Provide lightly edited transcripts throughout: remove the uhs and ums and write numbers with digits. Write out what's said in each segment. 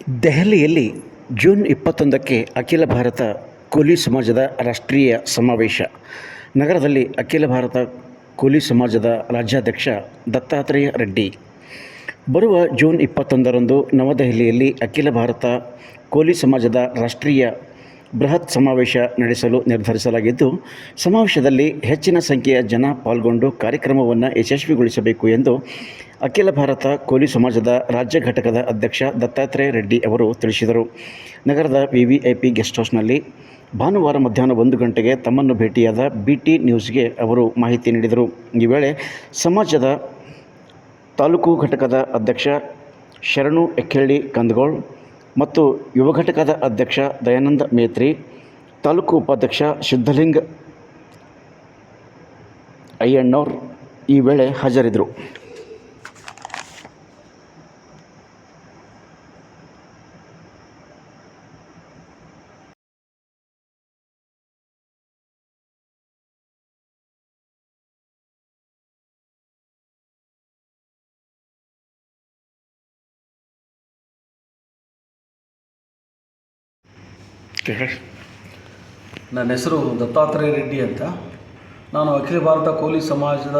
ದೆಹಲಿಯಲ್ಲಿ ಜೂನ್ 21ಕ್ಕೆ ಅಖಿಲ ಭಾರತ ಕೂಲಿ ಸಮಾಜದ ರಾಷ್ಟ್ರೀಯ ಸಮಾವೇಶ. ನಗರದಲ್ಲಿ ಅಖಿಲ ಭಾರತ ಕೂಲಿ ಸಮಾಜದ ರಾಜ್ಯಾಧ್ಯಕ್ಷ ದತ್ತಾತ್ರೇಯ ರೆಡ್ಡಿ ಬರುವ ಜೂನ್ 21ರಂದು ನವದೆಹಲಿಯಲ್ಲಿ ಅಖಿಲ ಭಾರತ ಕೂಲಿ ಸಮಾಜದ ರಾಷ್ಟ್ರೀಯ ಬೃಹತ್ ಸಮಾವೇಶ ನಡೆಸಲು ನಿರ್ಧರಿಸಲಾಗಿದ್ದು, ಸಮಾವೇಶದಲ್ಲಿ ಹೆಚ್ಚಿನ ಸಂಖ್ಯೆಯ ಜನ ಪಾಲ್ಗೊಂಡು ಕಾರ್ಯಕ್ರಮವನ್ನು ಯಶಸ್ವಿಗೊಳಿಸಬೇಕು ಎಂದು ಅಖಿಲ ಭಾರತ ಕೂಲಿ ಸಮಾಜದ ರಾಜ್ಯ ಘಟಕದ ಅಧ್ಯಕ್ಷ ದತ್ತಾತ್ರೇಯ ರೆಡ್ಡಿ ಅವರು ತಿಳಿಸಿದರು. ನಗರದ ವಿವಿಐಪಿ ಗೆಸ್ಟ್ ಹೌಸ್ನಲ್ಲಿ ಭಾನುವಾರ ಮಧ್ಯಾಹ್ನ 1 ಗಂಟೆಗೆ ತಮ್ಮನ್ನು ಭೇಟಿಯಾದ BT ನ್ಯೂಸ್ಗೆ ಅವರು ಮಾಹಿತಿ ನೀಡಿದರು. ಈ ವೇಳೆ ಸಮಾಜದ ತಾಲೂಕು ಘಟಕದ ಅಧ್ಯಕ್ಷ ಶರಣು ಎಕ್ಕೇಳಿ ಕಂದಗೋಳ್ ಮತ್ತು ಯುವ ಘಟಕದ ಅಧ್ಯಕ್ಷ ದಯಾನಂದ ಮೇತ್ರಿ, ತಾಲೂಕು ಉಪಾಧ್ಯಕ್ಷ ಸಿದ್ಧಲಿಂಗ ಅಯ್ಯಣ್ಣೋರ್ ಈ ವೇಳೆ ಹಾಜರಿದ್ದರು. ನನ್ನ ಹೆಸರು ದತ್ತಾತ್ರೇಯ ರೆಡ್ಡಿ ಅಂತ. ನಾನು ಅಖಿಲ ಭಾರತ ಕೂಲಿ ಸಮಾಜದ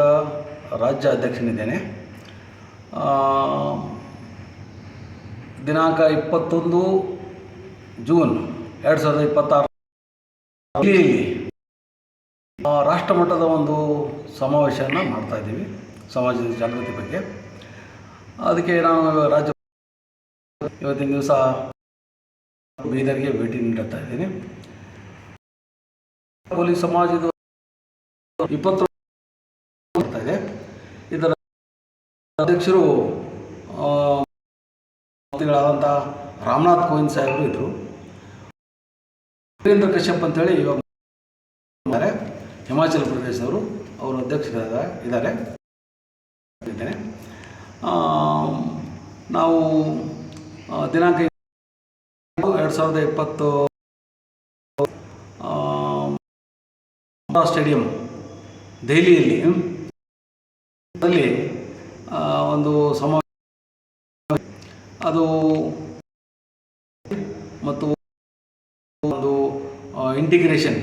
ರಾಜ್ಯ ಅಧ್ಯಕ್ಷನಿದ್ದೇನೆ. ದಿನಾಂಕ 21 ಜೂನ್ 2026 ದಿಲ್ಲಿಯಲ್ಲಿ ರಾಷ್ಟ್ರಮಟ್ಟದ ಒಂದು ಸಮಾವೇಶವನ್ನು ಮಾಡ್ತಾಯಿದ್ದೀವಿ ಸಮಾಜದ ಜಾಗೃತಿ ಬಗ್ಗೆ. ಅದಕ್ಕೆ ನಾನು ಇವತ್ತಿನ ದಿವಸ ಬೀದರ್ಗೆ ಭೇಟಿ ನೀಡುತ್ತಾ ಇದ್ದೀನಿ. ಕೂಲಿ ಸಮಾಜದ 20 ಬರ್ತಾ ಇದೆ. ಇದರ ಅಧ್ಯಕ್ಷರು ಮಂತ್ರಿಗಳಾದಂಥ ರಾಮನಾಥ್ ಕೋವಿಂದ್ ಸಾಹೇಬರು ಇದ್ದರು. ವೀರೇಂದ್ರ ಕಶ್ಯಪ್ ಅಂತೇಳಿ ಇವಾಗ ಇದ್ದಾರೆ, ಹಿಮಾಚಲ ಪ್ರದೇಶದವರು, ಅವರು ಅಧ್ಯಕ್ಷರಿದ್ದಾರೆ. ನಾವು ದಿನಾಂಕ 2020 ಸ್ಟೇಡಿಯಂ ದೆಹಲಿಯಲ್ಲಿ ಒಂದು ಸಮಾವೇಶ, ಅದು ಮತ್ತು ಒಂದು ಇಂಟಿಗ್ರೇಷನ್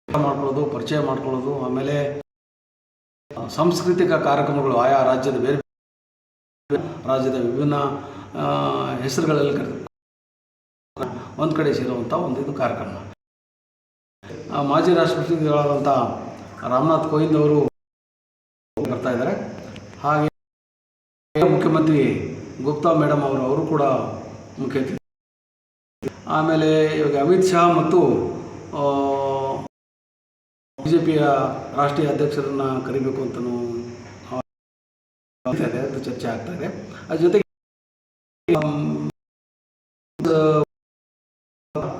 ಮಾಡ್ಕೊಳ್ಳೋದು, ಪರಿಚಯ ಮಾಡ್ಕೊಳ್ಳೋದು, ಆಮೇಲೆ ಸಾಂಸ್ಕೃತಿಕ ಕಾರ್ಯಕ್ರಮಗಳು ಆಯಾ ರಾಜ್ಯದ ಬೇರೆ ರಾಜ್ಯದ ವಿಭಿನ್ನ ಹೆಸರುಗಳಲ್ಲಿ ಒಂದು ಕಡೆ ಸೇರುವಂಥ ಇದು ಕಾರ್ಯಕ್ರಮ. ಮಾಜಿ ರಾಷ್ಟ್ರಪತಿಗಳಾದಂಥ ರಾಮನಾಥ್ ಕೋವಿಂದ್ ಅವರು ಬರ್ತಾ ಇದ್ದಾರೆ. ಹಾಗೆ ಮುಖ್ಯಮಂತ್ರಿ ಗುಪ್ತಾ ಮೇಡಮ್ ಅವರು ಕೂಡ ಮುಖ್ಯ ಅತಿಥಿ. ಆಮೇಲೆ ಇವಾಗ ಅಮಿತ್ ಶಾ ಮತ್ತು BJPಯ ರಾಷ್ಟ್ರೀಯ ಅಧ್ಯಕ್ಷರನ್ನು ಕರಿಬೇಕು ಅಂತಲೂ ಅದು ಚರ್ಚೆ ಆಗ್ತಾ ಇದೆ. ಅದ್ರ ಜೊತೆಗೆ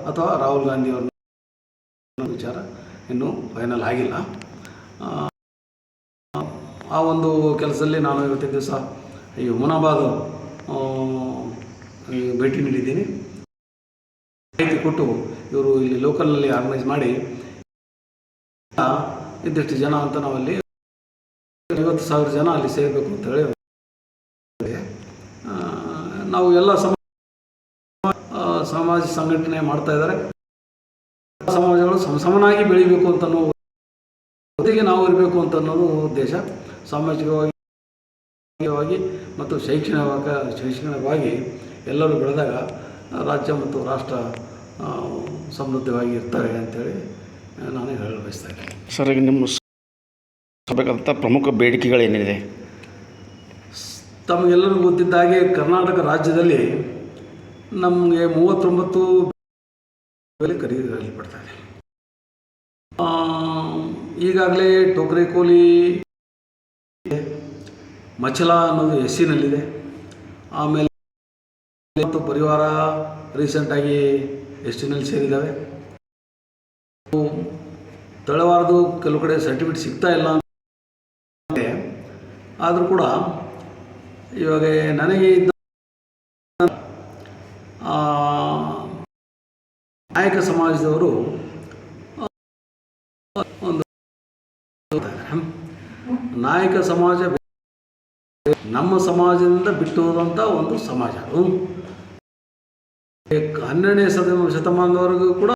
ಅಥವಾ ರಾಹುಲ್ ಗಾಂಧಿ ಅವ್ರ ವಿಚಾರ ಇನ್ನೂ ಫೈನಲ್ ಆಗಿಲ್ಲ. ಆ ಒಂದು ಕೆಲಸದಲ್ಲಿ ನಾನು ಇವತ್ತಿನ ದಿವಸ ಈ ಹುಮನಾಬಾದ್ ಭೇಟಿ ನೀಡಿದ್ದೀನಿ. ಮಾಹಿತಿ ಕೊಟ್ಟು ಇವರು ಇಲ್ಲಿ ಲೋಕಲ್ನಲ್ಲಿ ಆರ್ಗನೈಸ್ ಮಾಡಿ ಇದ್ದಷ್ಟು ಜನ ಅಂತ ನಾವಲ್ಲಿ 50,000 ಜನ ಅಲ್ಲಿ ಸೇರಬೇಕು ಅಂತೇಳಿ ನಾವು ಎಲ್ಲ ಸಮಾಜ ಸಂಘಟನೆ ಮಾಡ್ತಾ ಇದ್ದಾರೆ. ಸಮಾಜಗಳು ಸಮನಾಗಿ ಬೆಳಿಬೇಕು ಅಂತ ಜೊತೆಗೆ ನಾವು ಇರಬೇಕು ಅಂತ ಅನ್ನೋದು ಉದ್ದೇಶ. ಸಾಮಾಜಿಕವಾಗಿ ಮತ್ತು ಶೈಕ್ಷಣಿಕವಾಗಿ ಎಲ್ಲರೂ ಬೆಳೆದಾಗ ರಾಜ್ಯ ಮತ್ತು ರಾಷ್ಟ್ರ ಸಮೃದ್ಧವಾಗಿ ಇರ್ತವೆ ಅಂತೇಳಿ ನಾನು ಹೇಳಲು ಬಯಸ್ತಾ ಇದ್ದೀನಿ. ಸರ್, ಈಗ ನಿಮ್ಮ ಬೇಕಾದಂಥ ಪ್ರಮುಖ ಬೇಡಿಕೆಗಳೇನಿದೆ? ತಮಗೆಲ್ಲರಿಗೂ ಗೊತ್ತಿದ್ದ ಹಾಗೆ ಕರ್ನಾಟಕ ರಾಜ್ಯದಲ್ಲಿ ನಮಗೆ 39 ಬೆಲೆ ಖರೀದಿಸಲ್ಪಡ್ತಾ ಇದೆ. ಈಗಾಗಲೇ ಟೋಕ್ರೆ ಕೋಲಿ ಮಚಲ ಅನ್ನೋದು SCನಲ್ಲಿದೆ. ಆಮೇಲೆ ಮತ್ತು ಪರಿವಾರ ರೀಸೆಂಟಾಗಿ STನಲ್ಲಿ ಸೇರಿದ್ದಾವೆ. ತಳವಾರದು ಕೆಲವು ಕಡೆ ಸರ್ಟಿಫಿಕೇಟ್ ಸಿಗ್ತಾ ಇಲ್ಲ ಆದರೂ ಕೂಡ ಇವಾಗ ನನಗೆ ಇದ್ದ ನಾಯಕ ಸಮಾಜದವರು ಒಂದು ನಾಯಕ ಸಮಾಜ ನಮ್ಮ ಸಮಾಜದಿಂದ ಬಿಟ್ಟು ಹೋದಂಥ ಒಂದು ಸಮಾಜ. 12ನೇ ಶತಮಾನದವರೆಗೂ ಕೂಡ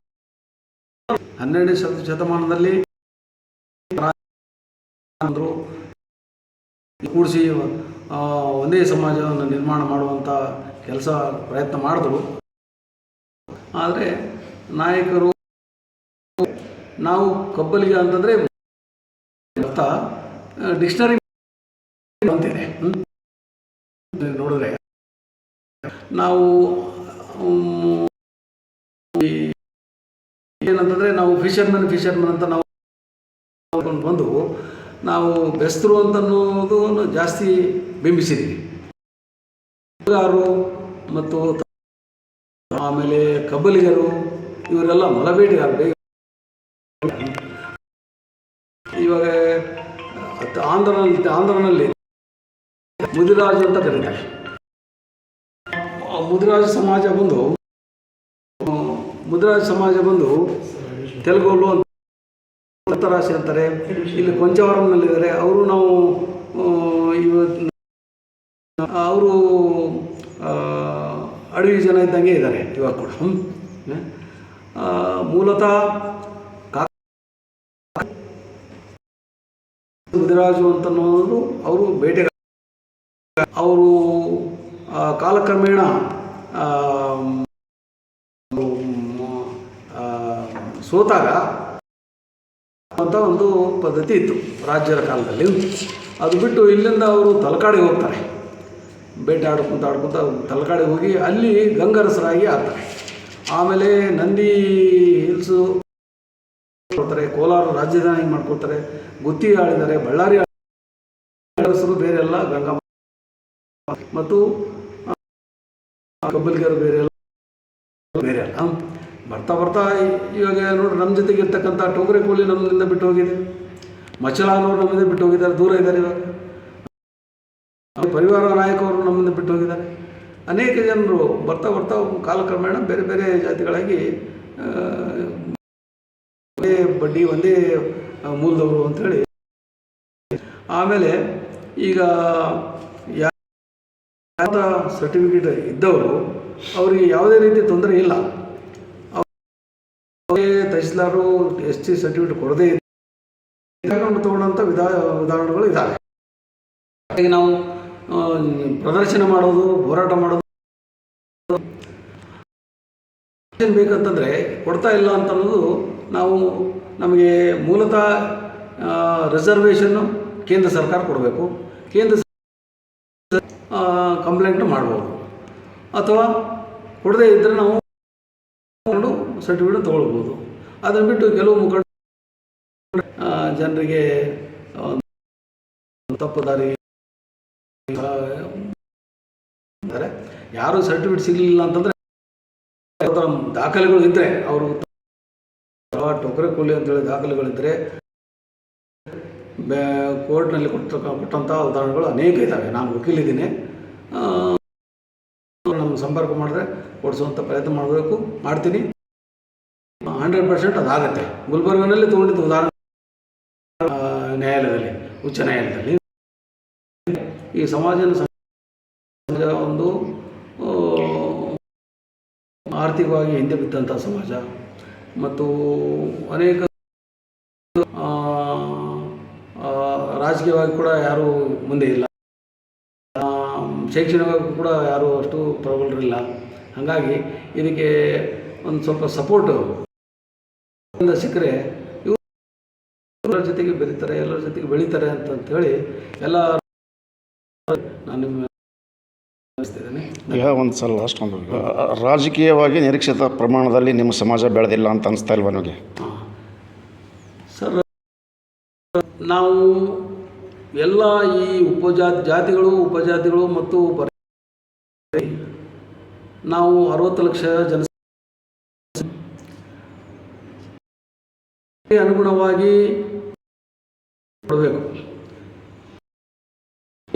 12ನೇ ಶತಮಾನದಲ್ಲಿ ಅಂದರು ಕೂಡಿಸಿ ಒಂದೇ ಸಮಾಜವನ್ನು ನಿರ್ಮಾಣ ಮಾಡುವಂಥ ಕೆಲಸ ಪ್ರಯತ್ನ ಮಾಡಿದ್ರು. ಆದರೆ ನಾಯಕರು ನಾವು ಕಬ್ಬಲಿಗ ಅಂತಂದರೆ ಅರ್ಥ ಡಿಕ್ಷನರಿ ಅಂತಿದೆ ನೋಡಿದ್ರೆ ನಾವು ಏನಂತಂದರೆ ನಾವು ಫಿಶರ್ಮನ್ ಅಂತ ನಾವು ಬಂದು ನಾವು ಬೆಸ್ತರು ಅಂತನ್ನೋದು ಜಾಸ್ತಿ ಬಿಂಬಿಸಿದ್ದೀವಿ. ಮತ್ತು ಆಮೇಲೆ ಕಬ್ಬಲಿಗರು ಇವರೆಲ್ಲ ಮಲಬೇಟೆಗಾರರು. ಇವಾಗ ಆಂಧ್ರನಲ್ಲಿ ಮುದಿರಾಜು ಅಂತ ಕರೀತಾರೆ. ಮುದಿರಾಜ ಸಮಾಜ ಬಂದು ತೆಲುಗೋಲು ಅಂತ ರಾಶಿ ಅಂತಾರೆ. ಇಲ್ಲಿ ಕೊಂಚವರಂನಲ್ಲಿದ್ದಾರೆ. ಅವರು ನಾವು ಅವರು ಅಡವಿ ಜನ ಇದ್ದಂಗೆ ಇದ್ದಾರೆ ಇವಾಗ ಕೂಡ. ಮೂಲತಃ ಮುದಿರಾಜು ಅಂತನ್ನೋರು ಅವರು ಬೇಟೆಗಾರ. ಅವರು ಕಾಲಕ್ರಮೇಣ ಸೋತಾಗ ಅಂತ ಒಂದು ಪದ್ಧತಿ ಇತ್ತು ರಾಜ್ಯದ ಕಾಲದಲ್ಲಿ. ಅದು ಬಿಟ್ಟು ಇಲ್ಲಿಂದ ಅವರು ತಲಕಾಡಿಗೆ ಹೋಗ್ತಾರೆ. ಬೇಟೆ ಆಡ್ಕೊಂತ ತಲಕಾಡಿಗೆ ಹೋಗಿ ಅಲ್ಲಿ ಗಂಗರಸರಾಗಿ ಆಗ್ತಾರೆ. ಆಮೇಲೆ ನಂದಿ ಹಿಲ್ಸು ಕೊಡ್ತಾರೆ, ಕೋಲಾರ ರಾಜಧಾನಿ ಮಾಡ್ಕೊಳ್ತಾರೆ, ಗುತ್ತಿ ಆಳಿದ್ದಾರೆ, ಬಳ್ಳಾರಿ ಅರಸರು ಬೇರೆ ಎಲ್ಲ ಗಂಗಾ ಮತ್ತು ಕಬ್ಬಲಿಗರು ಬೇರೆ ಅಲ್ಲ. ಬರ್ತಾ ಇವಾಗ ನೋಡ್ರಿ ನಮ್ಮ ಜೊತೆಗೆ ಇರ್ತಕ್ಕಂಥ ಟೋಕರೆ ಕೂಲಿ ನಮ್ಮಿಂದ ಬಿಟ್ಟು ಹೋಗಿದೆ. ಮಚಲಾನವರು ನಮ್ಮಿಂದ ಬಿಟ್ಟು ಹೋಗಿದ್ದಾರೆ, ದೂರ ಇದ್ದಾರೆ. ಇವಾಗ ಪರಿವಾರ ನಾಯಕವರು ನಮ್ಮಿಂದ ಬಿಟ್ಟು ಹೋಗಿದ್ದಾರೆ. ಅನೇಕ ಜನರು ಬರ್ತಾ ಕಾಲಕ್ರಮೇಣ ಬೇರೆ ಬೇರೆ ಜಾತಿಗಳಾಗಿ ಒಂದೇ ಬಡ್ಡಿ ಒಂದೇ ಮೂಲದವರು ಅಂಥೇಳಿ. ಆಮೇಲೆ ಈಗ ಯಾವ ಸರ್ಟಿಫಿಕೇಟ್ ಇದ್ದವರು ಅವರಿಗೆ ಯಾವುದೇ ರೀತಿ ತೊಂದರೆ ಇಲ್ಲ. ತಹಸೀಲ್ದಾರು ST ಸರ್ಟಿಫಿಕೇಟ್ ಕೊಡದೇ ತಗೊಂಡಂಥ ಉದಾಹರಣೆಗಳು ಇದ್ದಾವೆ. ಹಾಗೆ ನಾವು ಪ್ರದರ್ಶನ ಮಾಡೋದು, ಹೋರಾಟ ಮಾಡೋದು ಬೇಕಂತಂದರೆ ಕೊಡ್ತಾ ಇಲ್ಲ ಅಂತ ಅನ್ನೋದು ನಾವು ನಮಗೆ ಮೂಲತಃ ರಿಸರ್ವೇಷನ್ನು ಕೇಂದ್ರ ಸರ್ಕಾರ ಕೊಡಬೇಕು. ಕೇಂದ್ರ ಕಂಪ್ಲೇಂಟ್ ಮಾಡ್ಬೋದು, ಅಥವಾ ಕೊಡದೇ ಇದ್ದರೆ ನಾವು ಸರ್ಟಿಫಿಕೇಟ್ ತೊಗೊಳ್ಬೋದು. ಅದನ್ನು ಬಿಟ್ಟು ಕೆಲವು ಮುಖಂಡ ಜನರಿಗೆ ತಪ್ಪು ದಾರಿ ಯಾರು ಸರ್ಟಿಫಿಕೇಟ್ ಸಿಗಲಿಲ್ಲ ಅಂತಂದರೆ ದಾಖಲೆಗಳು ಇದ್ದರೆ, ಅವರು ಟೋಕರೆ ಕೂಲಿ ಅಂತೇಳಿ ದಾಖಲೆಗಳಿದ್ದರೆ ಕೋರ್ಟ್ನಲ್ಲಿ ಕೊಟ್ಟಂಥ ಉದಾಹರಣೆಗಳು ಅನೇಕ ಇದ್ದಾವೆ. ನಾನು ವಕೀಲಿದ್ದೀನಿ. ನಮ್ಮ ಸಂಪರ್ಕ ಮಾಡಿದ್ರೆ ಕೊಡಿಸುವಂಥ ಪ್ರಯತ್ನ ಮಾಡ್ತೀನಿ. 100% ಅದಾಗತ್ತೆ. ಗುಲ್ಬರ್ಗನಲ್ಲಿ ತೊಗೊಂಡಿದ್ದು ಉದಾಹರಣೆ ನ್ಯಾಯಾಲಯದಲ್ಲಿ, ಉಚ್ಚ ನ್ಯಾಯಾಲಯದಲ್ಲಿ. ಈ ಸಮಾಜ ಒಂದು ಆರ್ಥಿಕವಾಗಿ ಹಿಂದೆ ಬಿದ್ದಂಥ ಸಮಾಜ ಮತ್ತು ಅನೇಕ ರಾಜಕೀಯವಾಗಿ ಕೂಡ ಯಾರೂ ಮುಂದೆ ಇಲ್ಲ, ಶೈಕ್ಷಣಿಕವಾಗಿ ಕೂಡ ಯಾರೂ ಅಷ್ಟು ಪ್ರಬಲರಿಲ್ಲ. ಹಾಗಾಗಿ ಇದಕ್ಕೆ ಒಂದು ಸ್ವಲ್ಪ ಸಪೋರ್ಟು ಸಿಕ್ಕರೆ ಎಲ್ಲರ ಜೊತೆಗೆ ಬೆರೀತಾರೆ, ಎಲ್ಲರ ಜೊತೆಗೆ ಬೆಳೀತಾರೆ ಅಂತೇಳಿ ಎಲ್ಲ ನಾನು ಈಗ ಒಂದು ಸಲ ಲಾಸ್ಟ್ ಒಂದು ರಾಜಕೀಯವಾಗಿ ನಿರೀಕ್ಷಿತ ಪ್ರಮಾಣದಲ್ಲಿ ನಿಮ್ಮ ಸಮಾಜ ಬೆಳೆದಿಲ್ಲ ಅಂತ ಅನಿಸ್ತಾ ಇಲ್ವ ನನಗೆ? ಸರ್, ನಾವು ಎಲ್ಲ ಈ ಜಾತಿಗಳು ಉಪಜಾತಿಗಳು ಮತ್ತು ನಾವು 60 ಲಕ್ಷ ಜನ ಅನುಗುಣವಾಗಿ ಕೊಡಬೇಕು.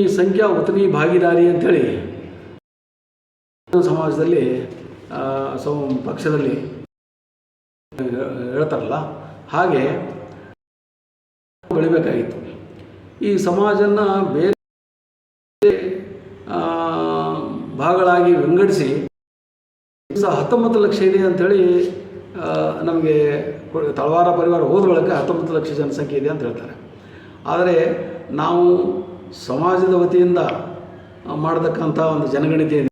ಈ ಸಂಖ್ಯಾ ಉತನಿ ಭಾಗಿದಾರಿ ಅಂಥೇಳಿ ಸಮಾಜದಲ್ಲಿ ಪಕ್ಷದಲ್ಲಿ ಹೇಳ್ತಾರಲ್ಲ, ಹಾಗೆ ಬೆಳಿಬೇಕಾಗಿತ್ತು. ಈ ಸಮಾಜನ ಬೇರೆ ಭಾಗಗಳಾಗಿ ವಿಂಗಡಿಸಿ ಸಹ 19 ಲಕ್ಷ ಇದೆ ಅಂಥೇಳಿ ನಮಗೆ ತಳವಾರ ಪರಿವಾರ ಹೋದ ಬಳಿಕ 19 ಲಕ್ಷ ಜನಸಂಖ್ಯೆ ಇದೆ ಅಂತ ಹೇಳ್ತಾರೆ. ಆದರೆ ನಾವು ಸಮಾಜದ ವತಿಯಿಂದ ಮಾಡತಕ್ಕಂಥ ಒಂದು ಜನಗಣತಿ ಇದೆ,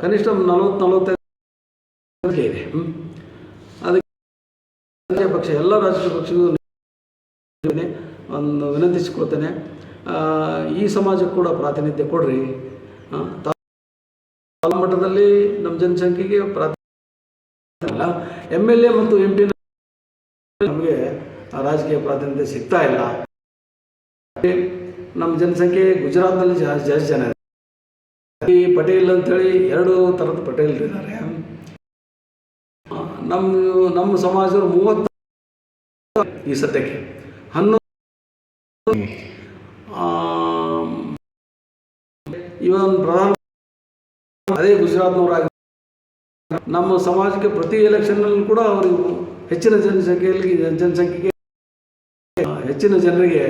ಕನಿಷ್ಠ 40-45 ಇದೆ. ಅದಕ್ಕೆ ಪಕ್ಷ ಎಲ್ಲ ರಾಜಕೀಯ ಪಕ್ಷಗಳು ಒಂದು ವಿನಂತಿಸಿಕೊಳ್ತೇನೆ, ಈ ಸಮಾಜಕ್ಕೆ ಕೂಡ ಪ್ರಾತಿನಿಧ್ಯ ಕೊಡ್ರಿ. ತಾಲೂಕು ಮಟ್ಟದಲ್ಲಿ ನಮ್ಮ ಜನಸಂಖ್ಯೆಗೆ ಪ್ರಾತಿನಿಧ್ಯ ಇಲ್ಲ, MLA ಮತ್ತು MP ನಮಗೆ ರಾಜಕೀಯ ಪ್ರಾತಿನಿಧ್ಯ ಸಿಗ್ತಾ ಇಲ್ಲ. ನಮ್ಮ ಜನಸಂಖ್ಯೆ ಗುಜರಾತ್ನಲ್ಲಿ ಜಾಸ್ತಿ ಜನ ಇದೆ. ಈ ಪಟೇಲ್ ಅಂತೇಳಿ 2 ಥರದ ಪಟೇಲ್ ಇದ್ದಾರೆ. ನಮ್ಮ ಸಮಾಜದವರು 30 ಈ ಸದ್ಯಕ್ಕೆ 11 ಇವನ್ ಪ್ರಧಾನ ಅದೇ ಗುಜರಾತ್ನವರಾಗಿ ನಮ್ಮ ಸಮಾಜಕ್ಕೆ ಪ್ರತಿ ಎಲೆಕ್ಷನ್ನಲ್ಲಿ ಕೂಡ ಅವರಿಗೆ ಹೆಚ್ಚಿನ ಜನಸಂಖ್ಯೆಗೆ ಹೆಚ್ಚಿನ ಜನರಿಗೆ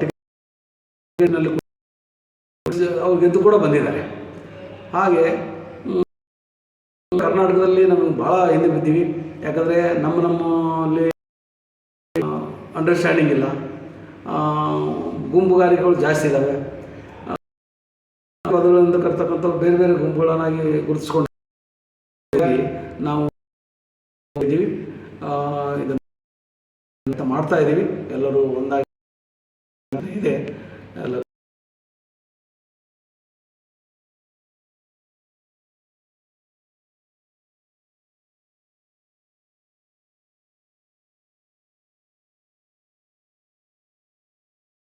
ಟಿಕೆಟ್ನಲ್ಲಿ ಅವ್ರು ಗೆದ್ದು ಕೂಡ ಬಂದಿದ್ದಾರೆ. ಹಾಗೆ ಕರ್ನಾಟಕದಲ್ಲಿ ನಮಗೆ ಭಾಳ ಹಿಂದೆ ಬಿದ್ದೀವಿ. ಯಾಕಂದರೆ ನಮ್ಮಲ್ಲಿ ಅಂಡರ್ಸ್ಟ್ಯಾಂಡಿಂಗ್ ಇಲ್ಲ, ಗುಂಪುಗಾರಿಕೆಗಳು ಜಾಸ್ತಿ ಇದ್ದಾವೆ. ಪದಗಳಿಂದ ಕರ್ತಕ್ಕಂಥ ಬೇರೆ ಬೇರೆ ಗುಂಪುಗಳನ್ನಾಗಿ ಗುರುತಿಸ್ಕೊಂಡು ನಾವು ಇದ್ದೀವಿ, ಇದನ್ನು ಮಾಡ್ತಾ ಇದ್ದೀವಿ. ಎಲ್ಲರೂ ಒಂದಾಗಿ ಇದೆ ಎಲ್ಲ